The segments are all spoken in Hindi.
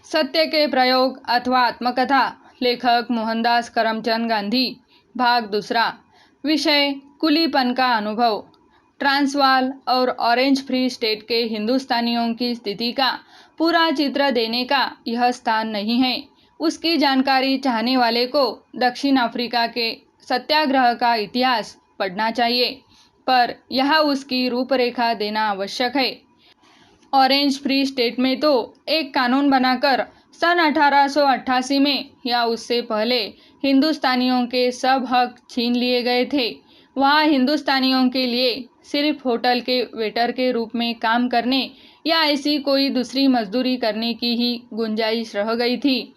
सत्य के प्रयोग अथवा आत्मकथा। लेखक मोहनदास करमचंद गांधी। भाग दूसरा। विषय कुलीपन का अनुभव। ट्रांसवाल और ऑरेंज फ्री स्टेट के हिंदुस्तानियों की स्थिति का पूरा चित्र देने का यह स्थान नहीं है। उसकी जानकारी चाहने वाले को दक्षिण अफ्रीका के सत्याग्रह का इतिहास पढ़ना चाहिए, पर यह उसकी रूपरेखा देना आवश्यक है। ऑरेंज फ्री स्टेट में तो एक कानून बनाकर सन 1888 में या उससे पहले हिंदुस्तानियों के सब हक छीन लिए गए थे। वहाँ हिंदुस्तानियों के लिए सिर्फ होटल के वेटर के रूप में काम करने या ऐसी कोई दूसरी मजदूरी करने की ही गुंजाइश रह गई थी।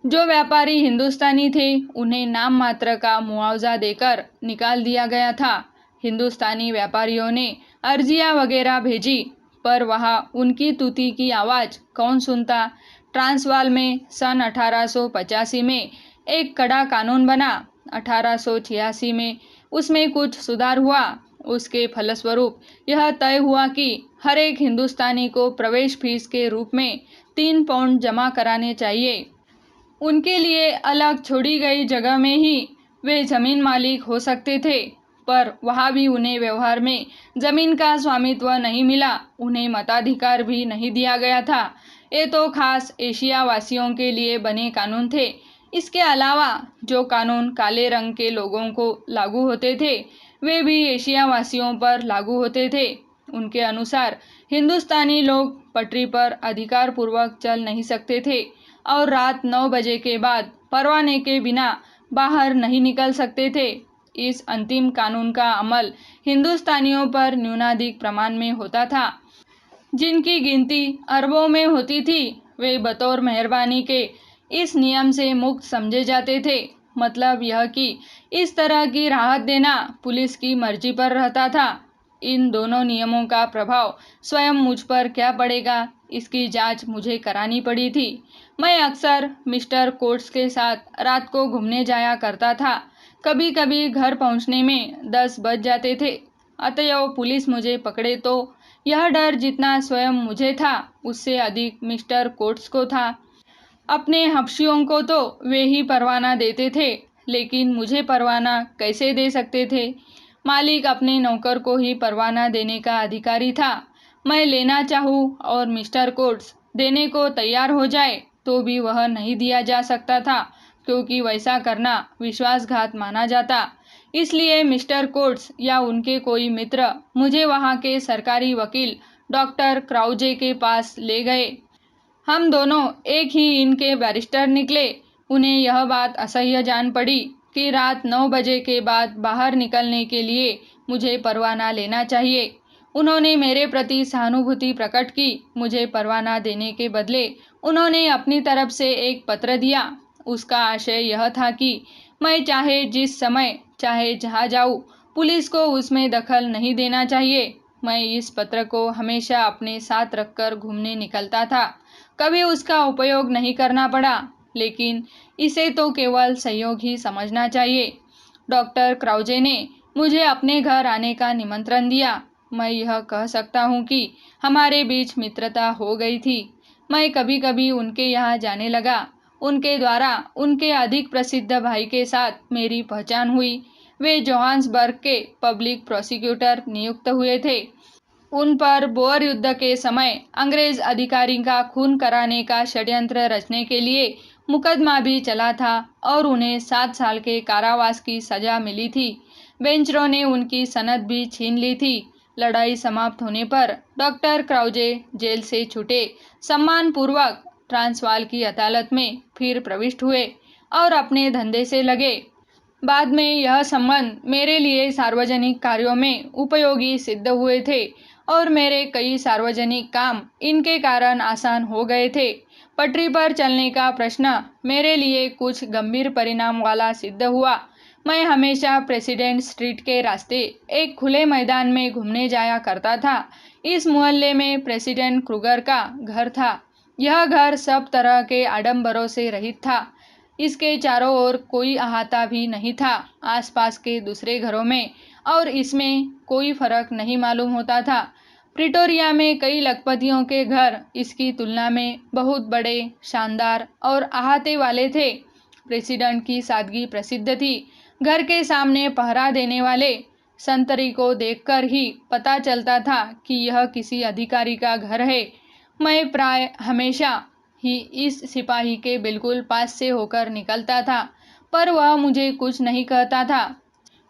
जो व्यापारी हिंदुस्तानी थे उन्हें नाम मात्र का मुआवजा देकर निकाल दिया गया था। हिंदुस्तानी व्यापारियों ने अर्जियां वगैरह भेजी, पर वहाँ उनकी तूती की आवाज़ कौन सुनता। ट्रांसवाल में सन 1885 में एक कड़ा कानून बना। 1886 में उसमें कुछ सुधार हुआ। उसके फलस्वरूप यह तय हुआ कि हर एक हिंदुस्तानी को प्रवेश फीस के रूप में 3 पाउंड जमा कराने चाहिए। उनके लिए अलग छोड़ी गई जगह में ही वे जमीन मालिक हो सकते थे, पर वहाँ भी उन्हें व्यवहार में जमीन का स्वामित्व नहीं मिला। उन्हें मताधिकार भी नहीं दिया गया था। ये तो खास एशिया वासियों के लिए बने कानून थे। इसके अलावा जो कानून काले रंग के लोगों को लागू होते थे वे भी एशिया वासियों पर लागू होते थे। उनके अनुसार हिंदुस्तानी लोग पटरी पर अधिकार पूर्वक चल नहीं सकते थे और रात 9 बजे के बाद परवाने के बिना बाहर नहीं निकल सकते थे। इस अंतिम कानून का अमल हिंदुस्तानियों पर न्यूनाधिक प्रमाण में होता था। जिनकी गिनती अरबों में होती थी वे बतौर मेहरबानी के इस नियम से मुक्त समझे जाते थे। मतलब यह कि इस तरह की राहत देना पुलिस की मर्जी पर रहता था। इन दोनों नियमों का प्रभाव स्वयं मुझ पर क्या पड़ेगा, इसकी जांच मुझे करानी पड़ी थी। मैं अक्सर मिस्टर कोट्स के साथ रात को घूमने जाया करता था। कभी कभी घर पहुंचने में 10 बज जाते थे। अतएव पुलिस मुझे पकड़े तो यह डर जितना स्वयं मुझे था उससे अधिक मिस्टर कोट्स को था। अपने हब्शियों को तो वे ही परवाना देते थे, लेकिन मुझे परवाना कैसे दे सकते थे। मालिक अपने नौकर को ही परवाना देने का अधिकारी था। मैं लेना चाहूँ और मिस्टर कोट्स देने को तैयार हो जाए तो भी वह नहीं दिया जा सकता था, क्योंकि वैसा करना विश्वासघात माना जाता। इसलिए मिस्टर कोट्स या उनके कोई मित्र मुझे वहाँ के सरकारी वकील डॉक्टर क्राउजे के पास ले गए। हम दोनों एक ही इनके बैरिस्टर निकले। उन्हें यह बात असह्य जान पड़ी कि रात 9 बजे के बाद बाहर निकलने के लिए मुझे परवाना लेना चाहिए। उन्होंने मेरे प्रति सहानुभूति प्रकट की। मुझे परवाना देने के बदले उन्होंने अपनी तरफ से एक पत्र दिया। उसका आशय यह था कि मैं चाहे जिस समय चाहे जहाँ जाऊँ, पुलिस को उसमें दखल नहीं देना चाहिए। मैं इस पत्र को हमेशा अपने साथ रखकर घूमने निकलता था। कभी उसका उपयोग नहीं करना पड़ा, लेकिन इसे तो केवल संयोग ही समझना चाहिए। डॉक्टर क्राउजे ने मुझे अपने घर आने का निमंत्रण दिया। मैं यह कह सकता हूँ कि हमारे बीच मित्रता हो गई थी। मैं कभी कभी उनके यहाँ जाने लगा। उनके द्वारा उनके अधिक प्रसिद्ध भाई के साथ मेरी पहचान हुई। वे जोहान्सबर्ग के पब्लिक प्रोसिक्यूटर नियुक्त हुए थे। उन पर बोअर युद्ध के समय अंग्रेज अधिकारी का खून कराने का षड्यंत्र रचने के लिए मुकदमा भी चला था और उन्हें 7 साल के कारावास की सजा मिली थी। बेंचरों ने उनकी सनद भी छीन ली थी। लड़ाई समाप्त होने पर डॉक्टर क्राउजे जेल से छूटे सम्मानपूर्वक ट्रांसवाल की अदालत में फिर प्रविष्ट हुए और अपने धंधे से लगे। बाद में यह संबंध मेरे लिए सार्वजनिक कार्यों में उपयोगी सिद्ध हुए थे और मेरे कई सार्वजनिक काम इनके कारण आसान हो गए थे। पटरी पर चलने का प्रश्न मेरे लिए कुछ गंभीर परिणाम वाला सिद्ध हुआ। मैं हमेशा प्रेसिडेंट स्ट्रीट के रास्ते एक खुले मैदान में घूमने जाया करता था। इस मोहल्ले में प्रेसिडेंट क्रूगर का घर था। यह घर सब तरह के आडंबरों से रहित था। इसके चारों ओर कोई अहाता भी नहीं था आसपास के दूसरे घरों में, और इसमें कोई फर्क नहीं मालूम होता था। प्रिटोरिया में कई लखपतियों के घर इसकी तुलना में बहुत बड़े, शानदार और अहाते वाले थे। प्रेसिडेंट की सादगी प्रसिद्ध थी। घर के सामने पहरा देने वाले संतरी को देखकर ही पता चलता था कि यह किसी अधिकारी का घर है। मैं प्राय हमेशा ही इस सिपाही के बिल्कुल पास से होकर निकलता था, पर वह मुझे कुछ नहीं कहता था।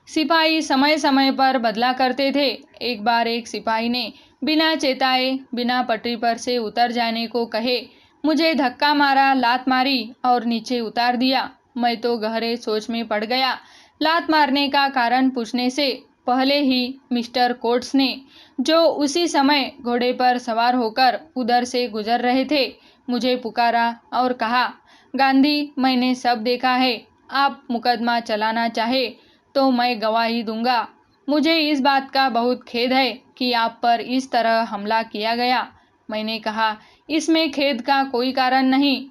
सिपाही समय समय पर बदला करते थे। एक बार एक सिपाही ने बिना चेताए, बिना पटरी पर से उतर जाने को कहे मुझे धक्का मारा, लात मारी और नीचे उतार दिया। मैं तो गहरे सोच में पड़ गया। लात मारने का कारण पूछने से पहले ही मिस्टर कोट्स ने, जो उसी समय घोड़े पर सवार होकर उधर से गुजर रहे थे, मुझे पुकारा और कहा, गांधी, मैंने सब देखा है। आप मुकदमा चलाना चाहे तो मैं गवाही दूंगा। मुझे इस बात का बहुत खेद है कि आप पर इस तरह हमला किया गया। मैंने कहा, इसमें खेद का कोई कारण नहीं।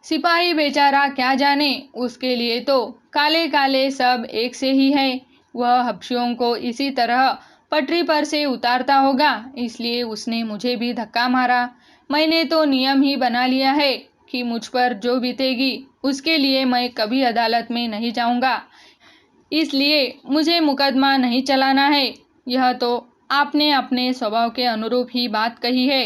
सिपाही बेचारा क्या जाने, उसके लिए तो काले काले सब एक से ही है। वह हबशियों को इसी तरह पटरी पर से उतारता होगा, इसलिए उसने मुझे भी धक्का मारा। मैंने तो नियम ही बना लिया है कि मुझ पर जो बीतेगी उसके लिए मैं कभी अदालत में नहीं जाऊंगा, इसलिए मुझे मुकदमा नहीं चलाना है। यह तो आपने अपने स्वभाव के अनुरूप ही बात कही है,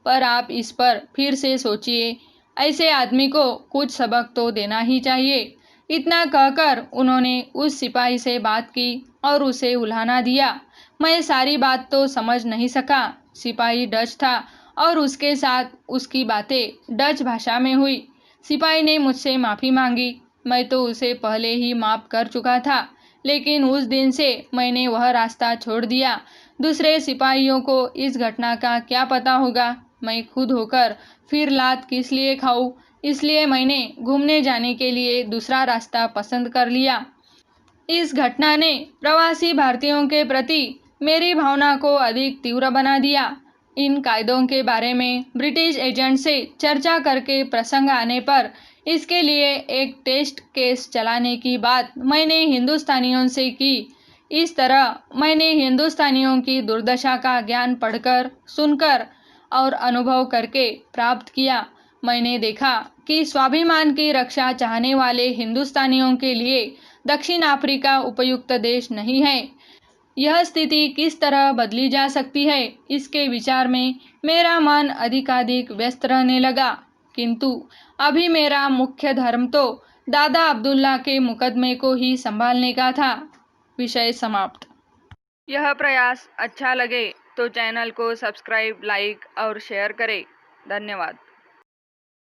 पर आप इस पर फिर से सोचिए। ऐसे आदमी को कुछ सबक तो देना ही चाहिए। इतना कहकर उन्होंने उस सिपाही से बात की और उसे उल्हाना दिया। मैं सारी बात तो समझ नहीं सका। सिपाही डच था और उसके साथ उसकी बातें डच भाषा में हुई। सिपाही ने मुझसे माफ़ी मांगी। मैं तो उसे पहले ही माफ़ कर चुका था, लेकिन उस दिन से मैंने वह रास्ता छोड़ दिया। दूसरे सिपाहियों को इस घटना का क्या पता होगा। मैं खुद होकर फिर लात किस लिए खाऊं, इसलिए मैंने घूमने जाने के लिए दूसरा रास्ता पसंद कर लिया। इस घटना ने प्रवासी भारतीयों के प्रति मेरी भावना को अधिक तीव्र बना दिया। इन कायदों के बारे में ब्रिटिश एजेंट से चर्चा करके प्रसंग आने पर इसके लिए एक टेस्ट केस चलाने की बात मैंने हिंदुस्तानियों से की। इस तरह मैंने हिंदुस्तानियों की दुर्दशा का ज्ञान पढ़कर, सुनकर और अनुभव करके प्राप्त किया। मैंने देखा कि स्वाभिमान की रक्षा चाहने वाले हिंदुस्तानियों के लिए दक्षिण अफ्रीका उपयुक्त देश नहीं है। यह स्थिति किस तरह बदली जा सकती है, इसके विचार में मेरा मन अधिकाधिक व्यस्त रहने लगा। किंतु अभी मेरा मुख्य धर्म तो दादा अब्दुल्ला के मुकदमे को ही संभालने का था। विषय समाप्त। यह प्रयास अच्छा लगे तो चैनल को सब्सक्राइब, लाइक और शेयर करें। धन्यवाद।